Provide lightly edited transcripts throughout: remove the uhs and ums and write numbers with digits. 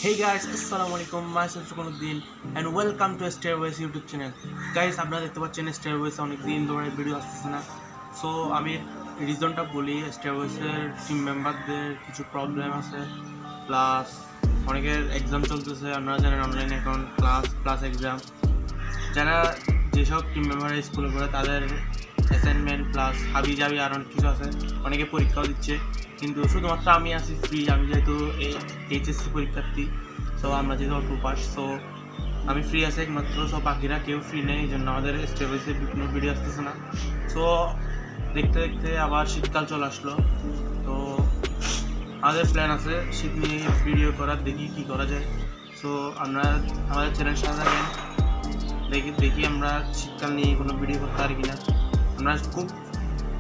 Hey guys, Assalamualaikum, myself Sukunuddin and welcome to Stairways YouTube channel. Guys, আপনারা দেখতে পাচ্ছেন Stairways অনেক দিন ধরে ভিডিও আসতেছে না। সো আমি রিজনটা বলি, Stairways-এর টিম মেম্বারদের কিছু প্রবলেম আছে, প্লাস অনেকের এক্সাম চলতেছে। আপনারা জানেন অনলাইনে এখন ক্লাস প্লাস এক্সাম। যারা যেসব টিম মেম্বার স্কুলে পড়ে তাদের অ্যাসাইনমেন্ট প্লাস হাবি জাবি আর অনেক কিছু আছে, অনেকে পরীক্ষাও দিচ্ছে, কিন্তু শুধুমাত্র আমি আছি ফ্রি। আমি যেহেতু এইচএসসি পরীক্ষার্থী, সো আমরা যেহেতু অল্প পাস, সো আমি ফ্রি আছি একমাত্র। সো বাকিরা কেউ ফ্রি নেই, এই জন্য আমাদের স্টেবলসে কোনো ভিডিও আসতেছে না। সো দেখতে দেখতে আবার শীতকাল চলে আসলো, তো আমাদের প্ল্যান আছে শীত নিয়ে ভিডিও করার, দেখি কী করা যায়। সো আমরা আমাদের চ্যানেল সাথে থাকেন, দেখি আমরা শীতকাল নিয়ে কোনো ভিডিও করতে পারি কিনা। আমরা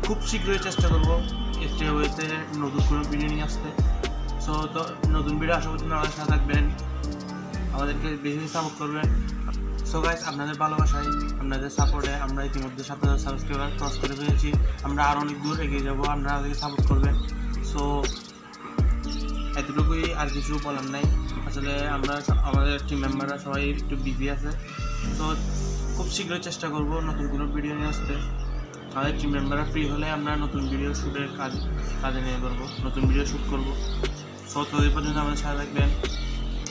খুব শীঘ্রই চেষ্টা করবো স্টেবলসে নতুন কোনো ভিডিও নিয়ে আসতে। সো তো নতুন ভিডিও আসা পর্যন্ত আমাদের সাথে থাকবেন, আমাদেরকে বেশি সাপোর্ট করবেন। সো গাইস, আপনাদের ভালোবাসায়, আপনাদের সাপোর্টে আমরা ইতিমধ্যে 7,000 সাবস্ক্রাইবার ক্রস করে ফেলেছি। আমরা আরও অনেক দূর এগিয়ে যাবো, আপনারা আমাদেরকে সাপোর্ট করবেন। সো এতটুকুই, আর কিছু বলার নাই। আসলে আমাদের টিম মেম্বাররা সবাই একটু বিজি আছে, তো খুব শীঘ্রই চেষ্টা করবো নতুন কোনো ভিডিও নিয়ে আসতে। আমাদের টিম মেম্বাররা ফ্রি হলে আমরা নতুন ভিডিও শ্যুটের কাজে নিয়ে করবো, নতুন ভিডিও শ্যুট করবো। সো ততদিন পর্যন্ত আমাদের সাথে থাকবেন।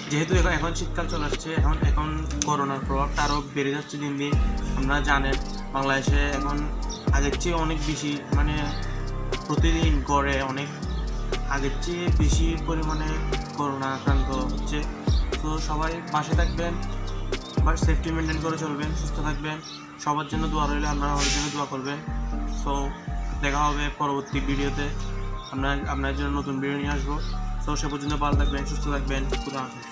যেহেতু এখন শীতকাল চলে আসছে, এখন করোনার প্রভাবটা আরও বেড়ে যাচ্ছে দিন দিন। আপনারা জানেন বাংলাদেশে এখন আগের চেয়ে অনেক বেশি, মানে প্রতিদিন গড়ে অনেক আগের চেয়ে বেশি পরিমাণে করোনা আক্রান্ত হচ্ছে। তো সবাই বাসে থাকবেন, বাট সেফটি মেনটেন করে চলবেন, সুস্থ থাকবেন। সবার জন্য দোয়া রইলে, আপনারা আমাদের জন্য দোয়া করবেন। সো দেখা হবে পরবর্তী ভিডিওতে, আপনার জন্য নতুন ভিডিও নিয়ে আসবো। সো সে পর্যন্ত ভালো থাকবেন, সুস্থ থাকবেন। খুদা হাফেজ।